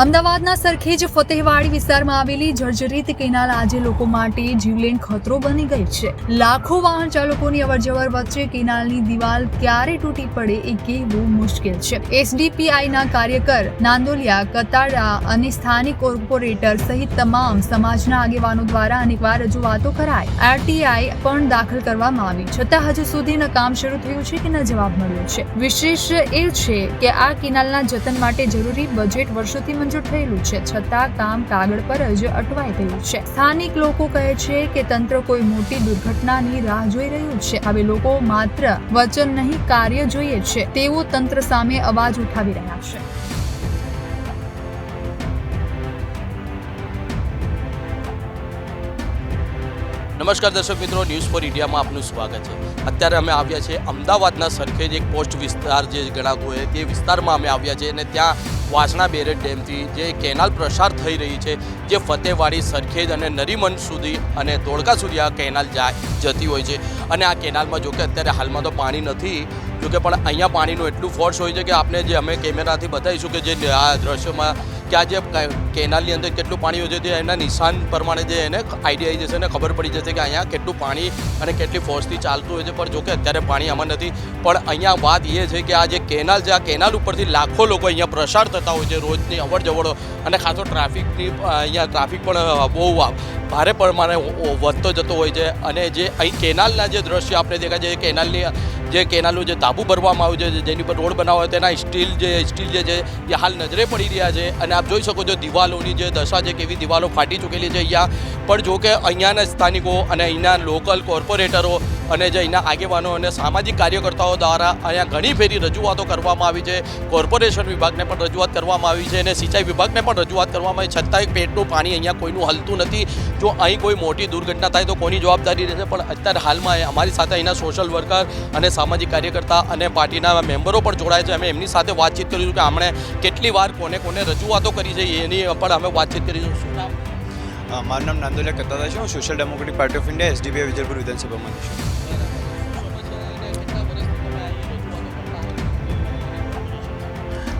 અમદાવાદના સરખેજ ફતેહવાડી વિસ્તારમાં આવેલી જર્જરિત કેનાલ આજે લોકો માટે જીવલેણ ખતરો બની ગઈ છે। લાખો વાહન ચાલકોની અવરજવર વચ્ચે કેનાલની દિવાલ ક્યારે તૂટી પડે એ કહેવું મુશ્કેલ છે। એસડીપીઆઈના કાર્યકર, નાંદોલિયા, કતાડા અને સ્થાનિક કોર્પોરેટર સહિત તમામ સમાજના આગેવાનો દ્વારા અનેકવાર રજૂઆતો કરાઈ, આરટીઆઈ પણ દાખલ કરવામાં આવી, છતાં હજુ સુધી ન કામ શરૂ થયું છે કે ન જવાબ મળ્યો છે। વિશેષ એ છે કે આ કેનાલના જતન માટે જરૂરી બજેટ વર્ષોથી મંજૂર થયેલું છે, છતાં કામ કાગળ પર જ અટવાઈ ગયું છે। સ્થાનિક લોકો કહે છે કે તંત્ર કોઈ મોટી દુર્ઘટનાની રાહ જોઈ રહ્યું છે। હવે લોકો માત્ર વચન નહીં, કાર્ય જોઈએ છે તેવું તંત્ર સામે અવાજ ઉઠાવી રહ્યા છે। નમસ્કાર દર્શક મિત્રો, ન્યૂઝ ફોર ઇન્ડિયામાં આપનું સ્વાગત છે। અત્યારે અમે આવ્યા છીએ અમદાવાદના સરખેજ એક પોસ્ટ વિસ્તાર જે ગણાતો હોય તે વિસ્તારમાં અમે આવ્યા છીએ અને ત્યાં વાસણા બેરેજ ડેમથી જે કેનાલ પ્રસાર થઈ રહી છે, જે ફતેહવાડી, સરખેજ અને નરીમન સુધી અને ધોળકા સુધી આ કેનાલ જતી હોય છે। અને આ કેનાલમાં જોકે અત્યારે હાલમાં તો પાણી નથી, જોકે પણ અહીંયા પાણીનું એટલું ફોર્સ હોય છે કે આપણે જે અમે કેમેરાથી બતાવીશું કે જે આ દ્રશ્યમાં કે આ જે કેનાલની અંદર કેટલું પાણી હોય છે એના નિશાન પ્રમાણે જે એને આઈડિયા આવી જશે અને ખબર પડી જશે કે અહીંયા કેટલું પાણી અને કેટલી ફોર્સથી ચાલતું હોય છે। પણ જોકે અત્યારે પાણી આમાં નથી, પણ અહીંયા વાત એ છે કે આ જે કેનાલ છે, આ કેનાલ ઉપરથી લાખો લોકો અહીંયા પ્રસાર થતા હોય છે રોજની અવર જવરો, અને ખાસો ટ્રાફિકની અહીંયા ટ્રાફિક પણ બહુ ભારે પ્રમાણે વધતો જતો હોય છે। અને જે અહીં કેનાલના જે દ્રશ્ય આપણે દેખાય છે, કેનાલનું જે ધાબુ ભરવામાં આવ્યું છે, જેની પર રોડ બનાવવા તેના સ્ટીલ જે છે એ હાલ નજરે પડી રહ્યા છે। અને આપ જોઈ શકો છો દિવાલોની જે દશા છે, કેવી દિવાલો ફાટી ચૂકેલી છે અહીંયા। પણ જો કે અહીંયાના સ્થાનિકો અને અહીંના લોકલ કોર્પોરેટરો અને જે અહીંના આગેવાનો અને સામાજિક કાર્યકર્તાઓ દ્વારા અહીંયા ઘણી ફેરી રજૂઆતો કરવામાં આવી છે। કોર્પોરેશન વિભાગને પણ રજૂઆત કરવામાં આવી છે અને સિંચાઈ વિભાગને પણ રજૂઆત કરવામાં આવી, છતાંય પેટનું પાણી અહીંયા કોઈનું હલતું નથી। જો અહીં કોઈ મોટી દુર્ઘટના થાય તો કોની જવાબદારી રહેશે? પણ અત્યારે હાલમાં અમારી સાથે અહીંના સોશિયલ વર્કર અને સામાજિક કાર્યકર્તા અને પાર્ટીના મેમ્બરો પણ જોડાય છે। અમે એમની સાથે વાતચીત કરીશું કે આપણે કેટલી વાર કોને રજૂઆતો કરી છે એની પણ અમે વાતચીત કરીશું। શું નામ? મારું નામ નાંદોલિયા કતાડા છે। હું social democratic party of India SDPI Vijaypur વિધાનસભામાં છું।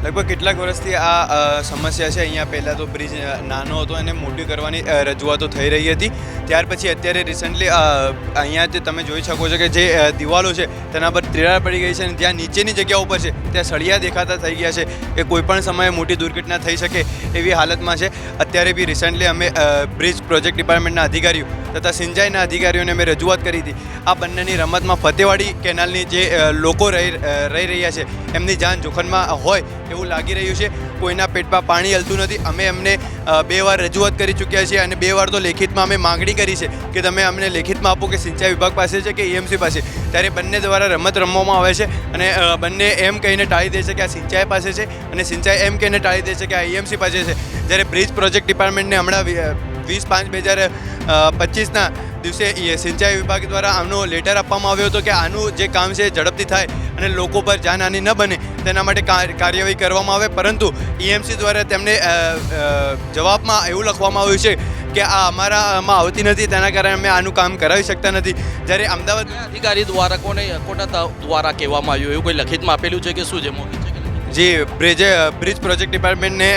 લગભગ કેટલાક વર્ષથી આ સમસ્યા છે। અહીંયા પહેલાં તો બ્રિજ નાનો હતો અને મોટી કરવાની રજૂઆતો થઈ રહી હતી। ત્યાર પછી અત્યારે રિસન્ટલી અહીંયા તમે જોઈ શકો છો કે જે દિવાલો છે તેના પર તિરાડ પડી ગઈ છે અને જ્યાં નીચેની જગ્યા ઉપર છે ત્યાં સળિયા દેખાતા થઈ ગયા છે કે કોઈપણ સમયે મોટી દુર્ઘટના થઈ શકે એવી હાલતમાં છે। અત્યારે બી રિસન્ટલી અમે બ્રિજ પ્રોજેક્ટ ડિપાર્ટમેન્ટના અધિકારીઓ તથા સિંચાઈના અધિકારીઓને અમે રજૂઆત કરી હતી। આ બંનેની રમતમાં ફતેહવાડી કેનાલની જે લોકો રહી રહ્યા છે એમની જાન જોખમમાં હોય એવું લાગી રહ્યું છે। કોઈના પેટમાં પાણી હલતું નથી। અમે એમને 2 વાર રજૂઆત કરી ચૂક્યા છીએ અને 2 વાર તો લેખિતમાં અમે માગણી કરી છે કે તમે અમને લેખિતમાં આપો કે સિંચાઈ વિભાગ પાસે છે કે એએમસી પાસે। ત્યારે બંને દ્વારા રમત રમવામાં આવે છે અને બંને એમ કહીને ટાળી દે છે કે આ સિંચાઈ પાસે છે અને સિંચાઈ એમ કહીને ટાળી દે છે કે આ એએમસી પાસે છે। જ્યારે બ્રિજ પ્રોજેક્ટ ડિપાર્ટમેન્ટને હમણાં 20/5/2025ના દિવસે સિંચાઈ વિભાગ દ્વારા આનો લેટર આપવામાં આવ્યો હતો કે આનું જે કામ છે ઝડપથી થાય અને લોકો પર જાનહાનિ ન બને તેના માટે કાર્યવાહી કરવામાં આવે। પરંતુ એએમસી દ્વારા તેમને જવાબમાં એવું લખવામાં આવ્યું છે કે આ અમારામાં આવતી નથી, તેના કારણે અમે આનું કામ કરાવી શકતા નથી। જ્યારે અમદાવાદ અધિકારી દ્વારા કોના દ્વારા કહેવામાં આવ્યું, એવું કોઈ લખિતમાં આપેલું છે કે શું છે? જે બ્રિજ પ્રોજેક્ટ ડિપાર્ટમેન્ટને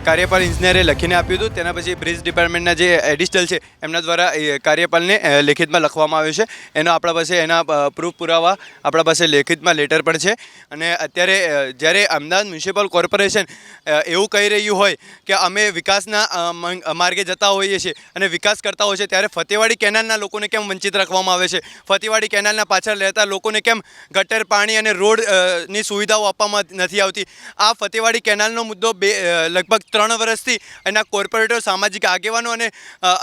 કાર્યપાલ ઇજનેરે લખીને આપ્યું હતું, તેના પછી બ્રિજ ડિપાર્ટમેન્ટના જે એડિશનલ છે એમના દ્વારા કાર્યપાલને લેખિતમાં લખવામાં આવ્યું છે। એનો આપણા પાસે એના પ્રૂફ પુરાવા આપણા પાસે લેખિતમાં લેટર પણ છે। અને અત્યારે જ્યારે અમદાવાદ મ્યુનિસિપલ કોર્પોરેશન એવું કહી રહ્યું હોય કે અમે વિકાસના માર્ગે જતા હોઈએ છીએ અને વિકાસ કરતા હોઈએ છીએ, ત્યારે ફતેહવાડી કેનાલના લોકોને કેમ વંચિત રાખવામાં આવે છે? ફતેહવાડી કેનાલના પાછળ રહેતા લોકોને કેમ ગટર, પાણી અને રોડની સુવિધાઓ આપવામાં નથી આવતી? આ ફતેહવાડી કેનાલનો મુદ્દો લગભગ 3 વર્ષથી એના કોર્પોરેટર, સામાજિક આગેવાનો અને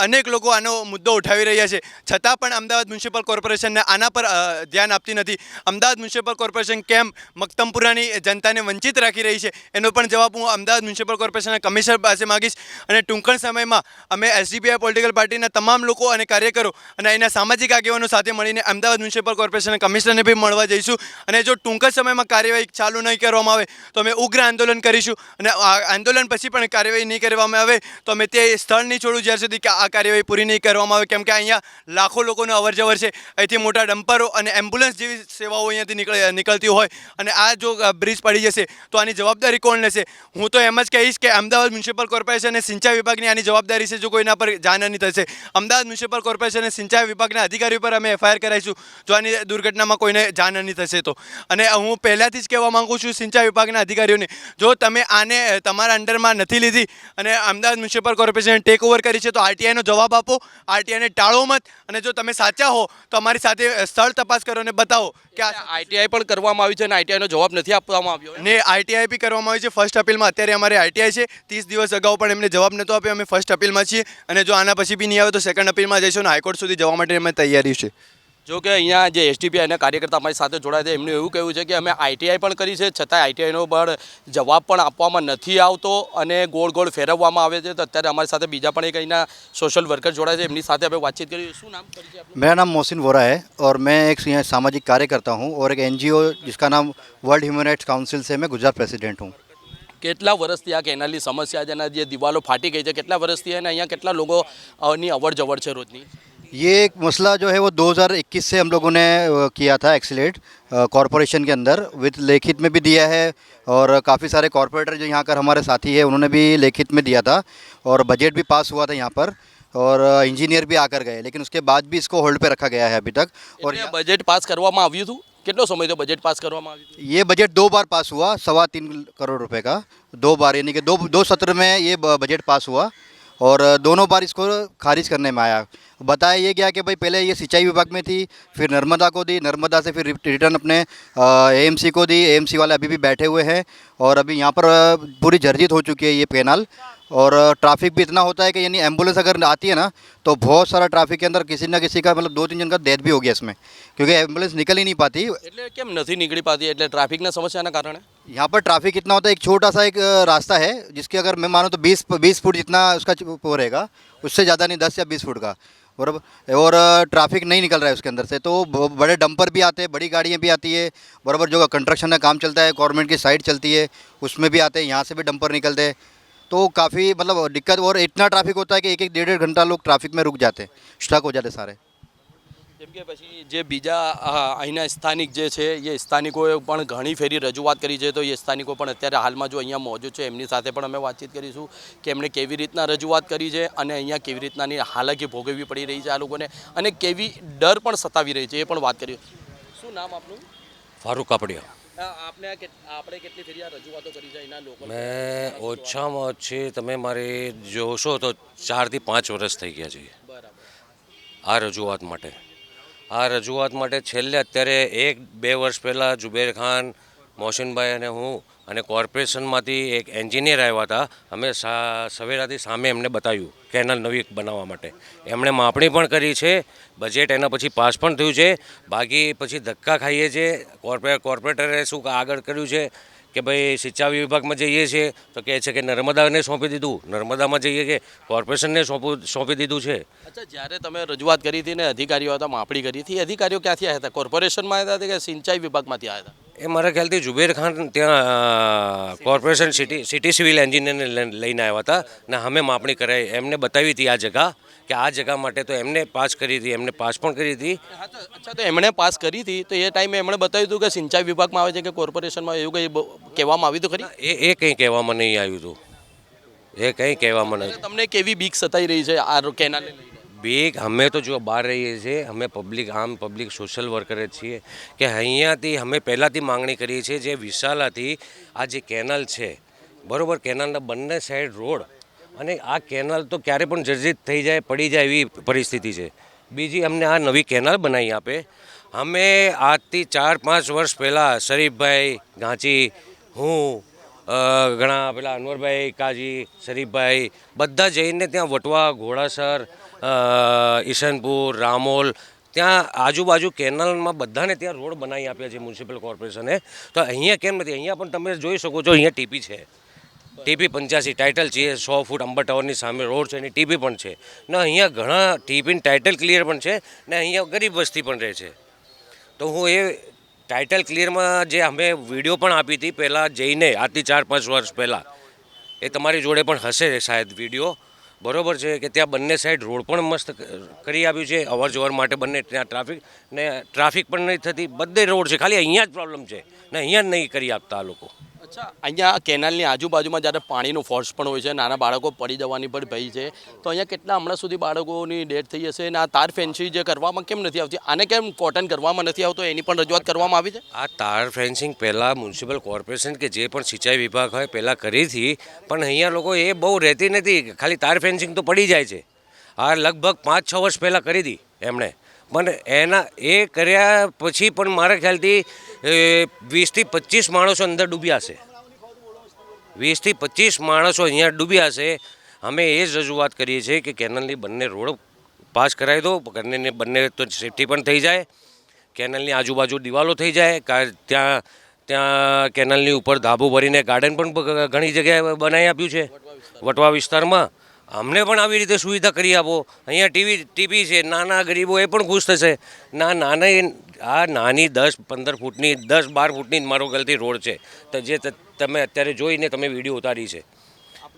અનેક લોકો આનો મુદ્દો ઉઠાવી રહ્યા છે, છતાં પણ અમદાવાદ મ્યુનિસિપલ કોર્પોરેશનને આના પર ધ્યાન આપતી નથી। અમદાવાદ મ્યુનિસિપલ કોર્પોરેશન કેમ મક્તમપુરાની જનતાને વંચિત રાખી રહી છે એનો પણ જવાબ હું અમદાવાદ મ્યુનિસિપલ કોર્પોરેશનના કમિશનર પાસે માગીશ। અને ટૂંક સમયમાં અમે એસડીપીઆઈ પોલિટિકલ પાર્ટીના તમામ લોકો અને કાર્યકરો અને અહીંના સામાજિક આગેવાનો સાથે મળીને અમદાવાદ મ્યુનિસિપલ કોર્પોરેશનના કમિશનરને બી મળવા જઈશું। અને જો ટૂંક સમયમાં કાર્યવાહી ચાલુ નહીં કરવામાં આવે તો અમે ઉગ્ર આંદોલન કરીશું અને આ આંદોલન પછી પણ કાર્યવાહી નહીં કરવામાં આવે તો અમે તે સ્થળ નહીં છોડું જ્યાં સુધી કે આ કાર્યવાહી પૂરી નહીં કરવામાં આવે, કેમ કે અહીંયા લાખો લોકોનો અવરજવર છે. અહીંથી મોટા ડમ્પરો અને એમ્બ્યુલન્સ જેવી સેવાઓ અહીંયાથી નીકળતી હોય અને આ જો બ્રિજ પડી જશે તો આની જવાબદારી કોણ લેશે? હું તો એમ જ કહીશ કે અમદાવાદ મ્યુનિસિપલ કોર્પોરેશન અને સિંચાઈ વિભાગની આની જવાબદારી છે જો કોઈના પર જાનહાની થશે. અમદાવાદ મ્યુનિસિપલ કોર્પોરેશન અને સિંચાઈ વિભાગના અધિકારીઓ પર અમે એફઆઈઆર કરાવીશું જો આની દુર્ઘટનામાં કોઈને જાનહાની થશે તો. અને હું પહેલાંથી જ કહેવા માગું છું સિંચાઈ વિભાગના અધિકારીઓને, જો તમે આને તમારા અંડરમાં નથી લીધી અને અમદાવાદ મ્યુનિસિપલ કોર્પોરેશને ટેક ઓવર કરી છે તો આરટીઆઈનો જવાબ આપો, આરટીઆઈને ટાળો મત. અને જો તમે સાચા હો તો અમારી સાથે સ્થળ તપાસ કરો અને બતાવો કે આ આઈટીઆઈ પણ કરવામાં આવી છે અને આઈટીઆઈનો જવાબ નથી આપવામાં આવ્યો. ને આઈટીઆઈ બી કરવામાં આવી છે ફર્સ્ટ અપીલમાં. અત્યારે અમારે આઈટીઆઈ છે, 30 દિવસ અગાઉ પણ એમને જવાબ નહોતો આપ્યો. અમે ફર્સ્ટ અપીલમાં છીએ અને જો આના પછી બી નહીં આવે તો સેકન્ડ અપીલમાં જઈશું અને હાઈકોર્ટ સુધી જવા માટે અમે તૈયારી છે. જો કે અહીંયા જે એસડીપીઆઈના કાર્યકર્તા અમારી સાથે જોડાયા છે એમનું એવું કહેવું છે કે અમે આઈટીઆઈ પણ કરી છે છતાં આઈટીઆઈનો પણ જવાબ પણ આપવામાં નથી આવતો અને ગોળ ગોળ ફેરવવામાં આવે છે. તો અત્યારે અમારી સાથે બીજા પણ એક અહીંના सोशल वर्कर जोड़ा है, एमनी साथ अभी बातचीत करी. શું નામ परिचय आपका? मेरा नाम मोहसिन वोरा है और मैं एक सामाजिक कार्य करता हूँ और एक एनजीओ जिसका नाम वर्ल्ड ह्यूमन राइट्स काउंसिल से मैं गुजरात प्रेसिडेंट हूँ. કેટલા વર્ષથી આ કેનાલની સમસ્યા છે અને જે દિવાલો ફાટી ગઈ છે કેટલા વર્ષથી અને અહીંયા કેટલા લોકોની અવર જવર છે રોજની? ये एक मसला जो है वो 2021 से हम लोगों ने किया था एक्सीलेट कॉरपोरेशन के अंदर विद लेखित में भी दिया है और काफ़ी सारे कॉरपोरेटर जो यहाँ कर हमारे साथी है उन्होंने भी लेखित में दिया था और बजट भी पास हुआ था यहाँ पर और इंजीनियर भी आकर गए, लेकिन उसके बाद भी इसको होल्ड पे रखा गया है अभी तक. और બજેટ પાસ કરવામાં આવ્યું હતું? કેટલો સમય તો બજેટ પાસ કરવામાં આવ્યું હતું? ये बजट 2 बार पास हुआ, 3.25 करोड़ रुपए का 2 बार, यानी कि दो सत्र में ये बजट पास हुआ और दोनों बार इसको खारिज करने में आया. बताया ये गया कि भाई पहले ये सिंचाई विभाग में थी, फिर नर्मदा को दी, नर्मदा से फिर रिटर्न अपने एएमसी को दी. एएमसी वाले अभी भी बैठे हुए हैं और अभी यहाँ पर पूरी जर्जरित हो चुकी है ये कैनाल और ट्रैफिक भी इतना होता है कि यानी एम्बुलेंस अगर आती है ना तो बहुत सारा ट्रैफिक के अंदर किसी ना किसी का मतलब 2-3 जन का डेथ भी हो गया इसमें, क्योंकि एम्बुलेंस निकल ही नहीं पाती. એટલે કેમ નથી નીકળી પાતી? એટલે ટ્રાફિકના સમસ્યાના કારણે यहाँ पर ट्रैफिक इतना होता है, एक छोटा सा एक रास्ता है जिसके अगर मैं मानूँ तो 20 फुट जितना उसका वो रहेगा, उससे ज़्यादा नहीं, 10 या 20 फुट का बराबर. और ट्रैफिक नहीं निकल रहा है उसके अंदर से, तो बड़े डंपर भी आते हैं, बड़ी गाड़ियाँ भी आती है बराबर. जो कंस्ट्रक्शन का काम चलता है, गवर्नमेंट की साइट चलती है, उसमें भी आते हैं, यहाँ से भी डंपर निकलते हैं. तो काफ़ी मतलब दिक्कत और इतना ट्रैफिक होता है कि 1-1 घंटा लोग ट्रैफिक में रुक जाते हैं, स्टक हो जाते सारे. જેમ કે પછી જે બીજા અહીંના સ્થાનિક જે છે એ સ્થાનિકોએ પણ ઘણી ફેરી રજૂઆત કરી છે તો એ સ્થાનિકો પણ અત્યારે હાલમાં જો અહીંયા મોજૂદ છે એમની સાથે પણ અમે વાતચીત કરીશું કે એમણે કેવી રીતના રજૂઆત કરી છે અને અહીંયા કેવી રીતનાની હાલાકી ભોગવવી પડી રહી છે આ લોકોને અને કેવી ડર પણ સતાવી રહી છે એ પણ વાત કરી. શું નામ આપનું? ફારૂક કાપડિયા. આપણે કેટલી ફેરી આ રજૂઆતો કરી છે અહીંના લોકો? મેં ઓછામાં ઓછી તમે મારી જોશો તો 4 થી 5 વર્ષ થઈ ગયા છે બરાબર આ રજૂઆત માટે. છેલ્લે અત્યારે 1-2 વર્ષ પહેલાં જુબેર ખાન, મોહસિનભાઈ અને હું અને કોર્પોરેશનમાંથી એક એન્જિનિયર આવ્યા હતા. અમે સવેરાથી સામે એમને બતાવ્યું કેનલ નવી બનાવવા માટે. એમણે માપણી પણ કરી છે, બજેટ એના પછી પાસ પણ થયું છે. બાકી પછી ધક્કા ખાઈએ છીએ. કોર્પોરેટરે શું આગળ કર્યું છે કે ભાઈ સિંચાઈ વિભાગમાં જઈએ છીએ તો કહે છે કે નર્મદાને સોંપી દીધું, નર્મદામાં જઈએ કે કોર્પોરેશનને સોંપી દીધું છે. અચ્છા, જ્યારે તમે રજૂઆત કરી હતી ને અધિકારીઓ હતા, માપણી કરી હતી, અધિકારીઓ ક્યાંથી આવ્યા હતા? કોર્પોરેશનમાં આવ્યા હતા કે સિંચાઈ વિભાગમાંથી આવ્યા હતા? એ મારા ખ્યાલથી જુબેર ખાન ત્યાં કોર્પોરેશન સિટી સિવિલ એન્જિનિયરને લઈને આવ્યા હતા ને અમે માપણી કરાવી, એમને બતાવી હતી આ જગ્યા કે આ જગ્યા માટે તો એમને પાસ કરી હતી, એમને પાસ પણ કરી હતી. અચ્છા, તો એમણે પાસ કરી હતી તો એ ટાઈમે એમણે બતાવ્યું હતું કે સિંચાઈ વિભાગમાં આવે છે કે કોર્પોરેશનમાં, એવું કંઈ કહેવામાં આવ્યું હતું ખરી? એ કંઈ કહેવામાં નહીં આવ્યું હતું, એ કંઈ કહેવામાં નહીં. તમને કેવી બીક સતાઈ રહી છે આ કેનાલને લઈને? બીક અમે તો જો બહાર રહીએ છીએ, અમે પબ્લિક સોશિયલ વર્કર જ છીએ કે અહીંયાથી અમે પહેલાંથી માંગણી કરીએ છીએ જે વિશાલાથી આ જે કેનાલ છે બરાબર, કેનાલના બંને સાઈડ રોડ અને આ કેનાલ તો ક્યારે પણ જર્જરિત થઈ જાય, પડી જાય એવી પરિસ્થિતિ છે. બીજી અમને આ નવી કેનાલ બનાવી આપે. અમે આજથી 4-5 વર્ષ પહેલાં શરીફભાઈ ગાંચી, હું, ઘણા પેલા અનવરભાઈ કાજી, શરીફભાઈ બધા જઈને ત્યાં વટવા, ઘોડાસર, ઈશનપુર, રામોલ, ત્યાં આજુબાજુ કેનાલમાં બધાને ત્યાં રોડ બનાવી આપ્યા છે મ્યુનિસિપલ કોર્પોરેશને. તો અહીંયા કેમ નથી? અહીંયા પણ તમે જોઈ શકો છો, અહીંયા ટીપી છે, ટીપી 85 ટાઇટલ છે, 100 ફૂટ અંબર ટાવરની સામે રોડ છે અને ટીપી પણ છે ને અહીંયા ઘણા ટીપીની ટાઇટલ ક્લિયર પણ છે ને અહીંયા ગરીબ વસ્તી પણ રહે છે. તો હું એ ટાઇટલ ક્લિયરમાં જે અમે વિડીયો પણ આપી હતી પહેલાં જઈને આજથી 4-5 વર્ષ પહેલાં, એ તમારી જોડે પણ હશે શાયદ વિડીયો, બરોબર છે કે ત્યાં બંને સાઈડ રોડ પણ મસ્ત કરી આપ્યું છે અવર જવર માટે. બંને ત્યાં ટ્રાફિક પણ નહીં થતી, બધે રોડ છે, ખાલી અહીંયા જ પ્રોબ્લેમ છે ને અહીંયા જ નહીં કરી આપતા આ લોકો. અચ્છા, અહીંયા કેનાલની આજુબાજુમાં જ્યારે પાણીનો ફોર્સ પણ હોય છે, નાના બાળકો પડી જવાની પણ ભય છે, તો અહીંયા કેટલા હમણાં સુધી બાળકોની ડેથ થઈ હશે અને આ તાર ફેન્સિંગ જે કરવામાં કેમ નથી આવતી, આને કેમ કોટન કરવામાં નથી આવતો, એની પણ રજૂઆત કરવામાં આવી છે? આ તાર ફેન્સિંગ પહેલાં મ્યુનિસિપલ કોર્પોરેશન કે જે પણ સિંચાઈ વિભાગ હોય પહેલાં કરી હતી, પણ અહીંયા લોકો એ બહુ રહેતી નથી, ખાલી તાર ફેન્સિંગ તો પડી જાય છે. આ લગભગ 5-6 વર્ષ પહેલાં કરી હતી એમણે, પણ એના એ કર્યા પછી પણ મારા ખ્યાલથી 20-25 માણસો અંદર ડૂબ્યા છે. 20-25 માણસો અહીંયા ડૂબ્યા છે. અમે એ જ રજૂઆત કરીએ છીએ કે કેનલની બંને રોડ પાસ કરાવી દો, બંને તો સેફટી પણ થઈ જાય, કેનલની આજુબાજુ દિવાલો થઈ જાય, ત્યાં કેનલની ઉપર ધાબુ ભરીને ગાર્ડન પણ ઘણી જગ્યાએ બનાવી આપ્યું છે વટવા વિસ્તારમાં. અમને પણ આવી રીતે સુવિધા કરી આપો. અહીંયા ટીવી છે, નાના ગરીબો એ પણ ખુશ થશે. આ નાની 10-15 ફૂટની 10-12 ફૂટની મારો ગલતી રોડ છે, તો જે તમે અત્યારે જોઈને તમે વિડીયો ઉતારી છે,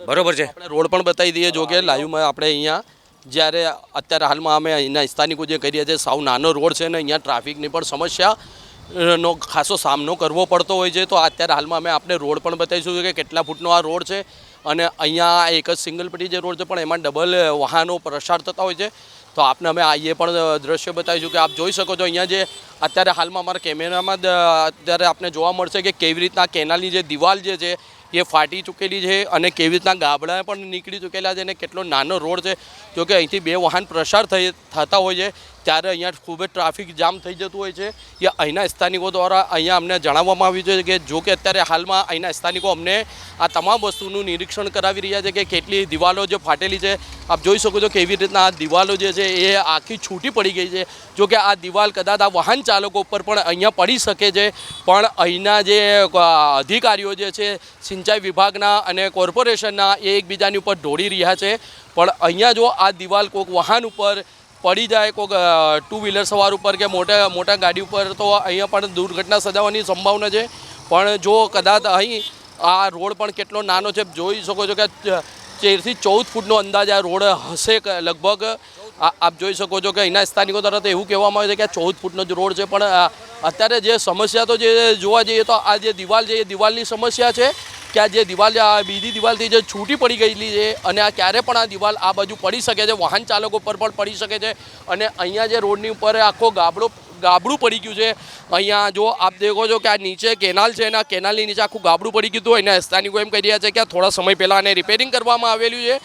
બરોબર છે. આપણે રોડ પણ બતાવી દઈએ, જો કે લાઈવમાં આપણે અહીંયા જ્યારે અત્યારે હાલમાં અમે અહીંના સ્થાનિકો જે કરી રહ્યા છે, સાવ નાનો રોડ છે ને અહીંયા ટ્રાફિકની પણ સમસ્યાનો ખાસો સામનો કરવો પડતો હોય છે. તો અત્યારે હાલમાં અમે આપણે રોડ પણ બતાવીશું કે કેટલા ફૂટનો આ રોડ છે, અને અહીંયા એક જ સિંગલ પટ્ટી જે રોડ છે પણ એમાં ડબલ વાહનો પ્રસાર થતા હોય છે. તો આપને અમે એ પણ દ્રશ્ય બતાવીશું કે આપ જોઈ શકો છો અહીંયા જે અત્યારે હાલમાં અમારા કેમેરામાં અત્યારે આપને જોવા મળશે કે કેવી રીતના કેનાલની જે દિવાલ જે છે એ ફાટી ચૂકેલી છે અને કેવી રીતના ગાબડા પણ નીકળી ચૂકેલા છે અને કેટલો નાનો રોડ છે. જો કે અહીંથી 2 વાહન પ્રસાર થતા હોય છે ત્યારે અહીંયા ખૂબ જ ટ્રાફિક જામ થઈ જતું હોય છે. એ અહીંના સ્થાનિકો દ્વારા અહીંયા અમને જણાવવામાં આવ્યું છે કે જો કે અત્યારે હાલમાં અહીંના સ્થાનિકો અમને આ તમામ વસ્તુનું નિરીક્ષણ કરાવી રહ્યા છે કે કેટલી દિવાલો જે ફાટેલી છે. આપ જોઈ શકો છો કેવી રીતના આ દિવાલો જે છે એ આખી છૂટી પડી ગઈ છે. જો કે આ દિવાલ કદાચ આ વાહન ચાલકો ઉપર પણ અહીંયા પડી શકે છે, પણ અહીંના જે અધિકારીઓ જે છે સિંચાઈ વિભાગના અને કોર્પોરેશનના એ એકબીજાની ઉપર દોડી રહ્યા છે. પણ અહીંયા જો આ દિવાલ કોઈક વાહન ઉપર પડી જાય, કોઈક 2 વ્હીલર સવાર ઉપર કે મોટા ગાડી ઉપર, તો અહીંયા પણ દુર્ઘટના સર્જાવાની સંભાવના છે. પણ જો કદાચ અહીં આ રોડ પણ કેટલો નાનો છે, જોઈ શકો છો કે 13 થી 14 ફૂટનો અંદાજ આ રોડ હશે લગભગ. આપ જોઈ શકો છો કે અહીંના સ્થાનિકો દ્વારા તો એવું કહેવામાં આવે છે કે આ 14 ફૂટનો જ રોડ છે. પણ અત્યારે જે સમસ્યા તો જે જોવા જઈએ તો આ જે દિવાલ છે એ દિવાલની સમસ્યા છે કે આ જે દિવાલ બીજી દિવાલથી જે છૂટી પડી ગયેલી છે અને આ ક્યારે પણ આ દિવાલ આ બાજુ પડી શકે છે, વાહન ચાલકો પર પણ પડી શકે છે. અને અહીંયા જે રોડની ઉપર આખો ગાબડું પડી ગયું છે. અહીંયા જો આપ દેખો છો કે આ નીચે કેનાલ છે અને આ કેનાલની નીચે આખું ગાબડું પડી ગયું હતું. એના સ્થાનિકો એમ કહી રહ્યા છે કે થોડા સમય પહેલાં આને રિપેરિંગ કરવામાં આવેલું છે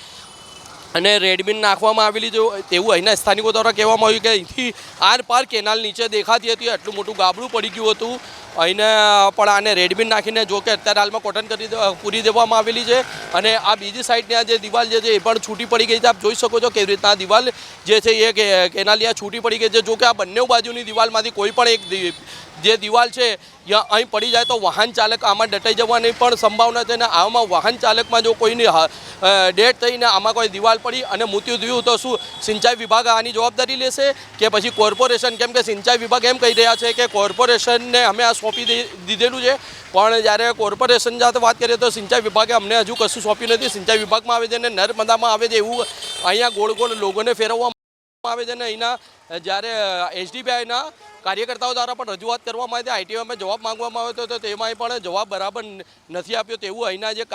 અને રેડબીન નાખવામાં આવેલી છે તેવું અહીંના સ્થાનિકો દ્વારા કહેવામાં આવ્યું કે અહીંથી આર પાર કેનાલ નીચે દેખાતી હતી, આટલું મોટું ગાબડું પડી ગયું હતું. અહીંને પણ આને રેડબીન નાખીને જો કે અત્યારે હાલમાં કોટન પૂરી દેવામાં આવેલી છે. અને આ બીજી સાઈડની આ જે દિવાલ જે છે એ પણ છૂટી પડી ગઈ છે. આપ જોઈ શકો છો કેવી રીતના આ દિવાલ જે છે એ કેનાલની આ છૂટી પડી ગઈ છે. જો કે આ બંને બાજુની દિવાલમાંથી કોઈ પણ એક જે દિવાલ છે અહીં પડી જાય તો વાહન ચાલક આમાં દટાઈ જવાની પણ સંભાવના છે. અને આમાં વાહન ચાલકમાં જો કોઈની ડેથ થઈને આમાં કોઈ દિવાલ પડી અને મૃત્યુ થયું તો શું સિંચાઈ વિભાગ આની જવાબદારી લેશે કે પછી કોર્પોરેશન? કેમ કે સિંચાઈ વિભાગ એમ કહી રહ્યા છે કે કોર્પોરેશનને અમે આ સોંપી દીધેલું છે, પણ જ્યારે કોર્પોરેશન સાથે વાત કરીએ તો સિંચાઈ વિભાગે અમને હજુ કશું સોંપ્યું નથી. સિંચાઈ વિભાગમાં આવે છે અને નર્મદામાં આવે છે એવું અહીંયા ગોળ લોકોને ફેરવવામાં આવે છે. અને અહીંના જ્યારે એસડીપીઆઈના કાર્યકર્તાઓ દ્વારા પણ રજૂઆત કરવામાં આવી હતી, આઈટીઓમાં જવાબ માંગવામાં આવ્યો હતો તો તેમાં પણ જવાબ બરાબર નથી આપ્યો તેવું અહીંના જે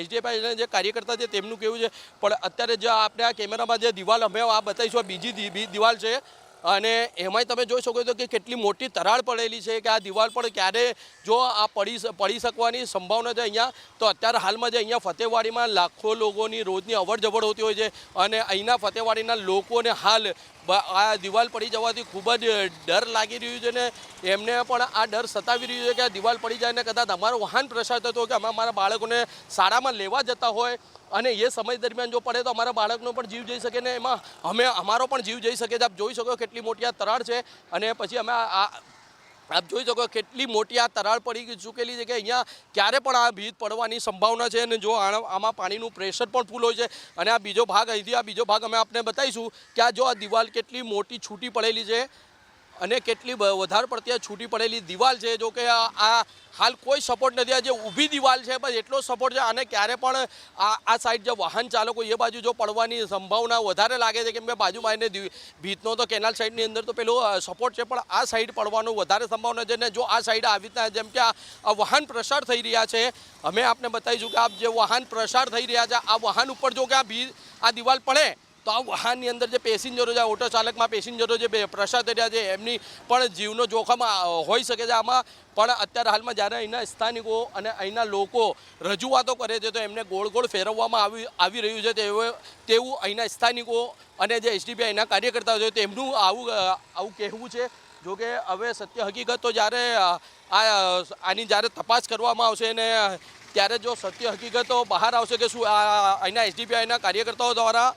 એસડીપીઆઈના જે કાર્યકર્તા છે તેમનું કહેવું છે. પણ અત્યારે જે આપણે આ કેમેરામાં જે દિવાલ અમે આ બતાવીશું આ બીજી દિવાલ છે અને એમાંય તમે જોઈ શકો છો કે કેટલી મોટી તરાડ પડેલી છે કે આ દિવાલ પણ ક્યારે જો આ પડી શકવાની સંભાવના છે અહીંયા. તો અત્યારે હાલમાં જે અહીંયા ફતેહવાડીમાં લાખો લોકોની રોજની અવરજવર હોતી હોય છે અને અહીંના ફતેહવાડીના લોકોને હાલ આ દિવાલ પડી જવાથી ખૂબ જ ડર લાગી રહ્યું છે ને એમને પણ આ ડર સતાવી રહ્યું છે કે આ દિવાલ પડી જાય ને કદાચ અમારો વાહન પ્રસાર થતો હોય કે અમે અમારા બાળકોને શાળામાં લેવા જતા હોય અને એ સમય દરમિયાન જો પડે તો અમારા બાળકનો પણ જીવ જઈ શકે ને એમાં અમારો પણ જીવ જઈ શકે છે. આપ જોઈ શકો કેટલી મોટી આ તરાડ છે અને પછી અમે આપ જોઈ શકો કેટલી મોટી આ તરાડ પડી ચૂકેલી છે કે અહીંયા ક્યારે પણ આ ભીત પડવાની સંભાવના છે. અને જો આમાં પાણીનું પ્રેશર પણ ફૂલ હોય છે. અને આ બીજો ભાગ અહીંથી આ બીજો ભાગ અમે આપને બતાવીશું કે આ જો આ દિવાલ કેટલી મોટી છૂટી પડેલી છે અને કેટલી વધારે પડતી આ છૂટી પડેલી દિવાલ છે. જો કે આ હાલ કોઈ સપોર્ટ નથી. આ જે ઊભી દિવાલ છે બસ એટલો સપોર્ટ છે. અને ક્યારે પણ આ સાઈડ જે વાહન ચાલકો એ બાજુ જો પડવાની સંભાવના વધારે લાગે છે, કેમ કે બાજુમાં એને ભીતનો તો કેનાલ સાઈડની અંદર તો પેલો સપોર્ટ છે, પણ આ સાઈડ પડવાનું વધારે સંભાવના છે. ને જો આ સાઈડ આવી રીતના જેમ કે આ વાહન પ્રસાર થઈ રહ્યા છે, અમે આપને બતાવીશું કે આ જે વાહન પ્રસાર થઈ રહ્યા છે, આ વાહન ઉપર જો કે આ દિવાલ પડે તો આ વાહનની અંદર જે પેસેન્જરો છે, ઓટો ચાલકમાં પેસેન્જરો જે પ્રસાર થઈ રહ્યા છે એમની પણ જીવનો જોખમ હોઈ શકે છે આમાં. પણ અત્યારે હાલમાં જ્યારે અહીંના સ્થાનિકો અને અહીંના લોકો રજૂઆતો કરે છે તો એમને ગોળ ગોળ ફેરવવામાં આવી રહ્યું છે. તેવું અહીંના સ્થાનિકો અને જે એસડીપી અહીંના કાર્યકર્તાઓ છે તેમનું આવું કહેવું છે. જો કે હવે સત્ય હકીકત તો જ્યારે આની જ્યારે તપાસ કરવામાં આવશે ને ત્યારે જો સત્ય હકીકતો બહાર આવશે કે શું અહીંના એસડીપીઆઈના કાર્યકર્તાઓ દ્વારા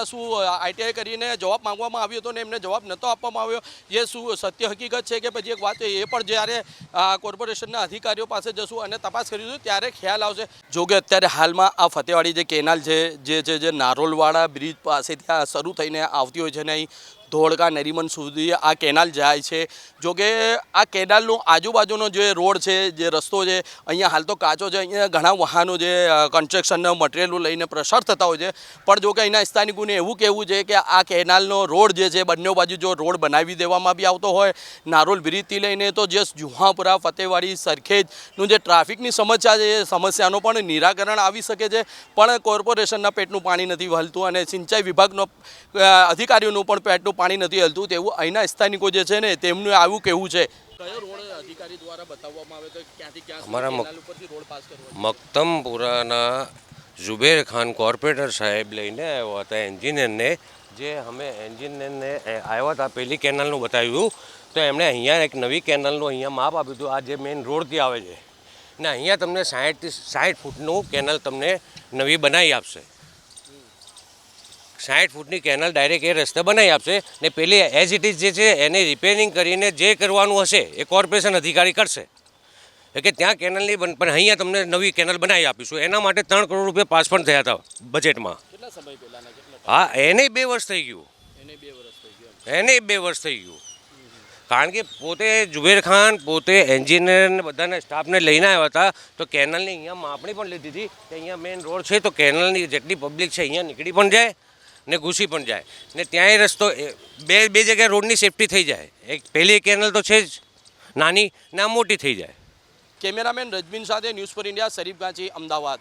શું આઈટીઆઈ કરીને જવાબ માંગવામાં આવ્યો હતો ને એમને જવાબ નહોતો આપવામાં આવ્યો. એ શું સત્ય હકીકત છે કે પછી એક વાત એ પણ જ્યારે કોર્પોરેશનના અધિકારીઓ પાસે જશું અને તપાસ કરીશું ત્યારે ખ્યાલ આવશે. જો કે અત્યારે હાલમાં આ ફતેવાડી જે કેનાલ છે જે નારોલવાળા બ્રિજ પાસે ત્યાં શરૂ થઈને આવતી હોય છે ને અહીં ધોળકા નરીમન સુધી આ કેનાલ જાય છે. જો કે આ કેનાલનો આજુબાજુનો જે રોડ છે, જે રસ્તો છે, અહીંયા હાલ તો કાચો છે. અહીંયા ઘણા વાહનો જે કન્સ્ટ્રક્શનના મટીરિયલો લઈને પ્રસાર થતા હોય છે. પણ જો કે અહીંના સ્થાનિકોને એવું કહેવું છે કે આ કેનાલનો રોડ જે છે બંને બાજુ જો રોડ બનાવી દેવામાં બી આવતો હોય નારોલ બ્રિજથી લઈને તો જે જુહાપુરા ફતેવાડી સરખેજનું જે ટ્રાફિકની સમસ્યા છે એ સમસ્યાનો પણ નિરાકરણ આવી શકે છે. પણ કોર્પોરેશનના પેટનું પાણી નથી હલતું અને સિંચાઈ વિભાગનો અધિકારીઓનું પણ પેટનું પાણી નથી હલતું. તેવું અહીંના સ્થાનિકો જે છે ને તેમનું આવું કહેવું છે. કયો રોડ અધિકારી દ્વારા બતાવવામાં આવે તો ક્યાંથી ક્યાં અમારા કેનાલ ઉપરથી રોડ પાસ કરવાનો? મક્તમપુરાના ઝુબેર ખાન કોર્પોરેટર સાહેબ લઈને આવ્યા હતા એન્જિનિયરને. જે અમે એન્જિનિયરને આવ્યા હતા પહેલી કેનાલનું બતાવ્યું તો એમણે અહીંયા એક નવી કેનાલનું અહીંયા માપ આપ્યું હતું. આ જે મેઇન રોડથી આવે છે ને અહીંયા તમને 60 ફૂટનું કેનાલ તમને નવી બનાવી આપશે. 60 ફૂટની કેનાલ ડાયરેક્ટ એ રસ્તે બનાવી આપશે ને પેલી એઝ ઇટ ઇઝ જે છે એને રિપેરિંગ કરીને જે કરવાનું હશે એ કોર્પોરેશન અધિકારી કરશે. કે ત્યાં કેનાલ નહીં પણ અહીંયા તમને નવી કેનાલ બનાવી આપીશું. એના માટે 3 કરોડ રૂપિયા પાસ પણ થયા હતા બજેટમાં. કેટલા સમય પહેલાના? હા, એને 2 વર્ષ થઈ ગયું. એને 2 વર્ષ થઈ ગયા. એને 2 વર્ષ થઈ ગયું. કારણ કે પોતે ઝુબેર ખાન પોતે એન્જિનિયરને બધાને સ્ટાફને લઈને આવ્યા હતા તો કેનાલની અહીંયા માપણી પણ લીધી હતી કે અહીંયા મેઇન રોડ છે તો કેનાલની જેટલી પબ્લિક છે અહીંયા નીકળી પણ જાય ને ઘૂસી પણ જાય ને ત્યાંય રસ્તો બે જગ્યાએ રોડની સેફટી થઈ જાય. એક પહેલી કેનાલ તો છે જ નાની ને આ મોટી થઈ જાય. કેમેરામેન રજબીન સાથે news for India, Sharif Ganchi, Ahmedabad.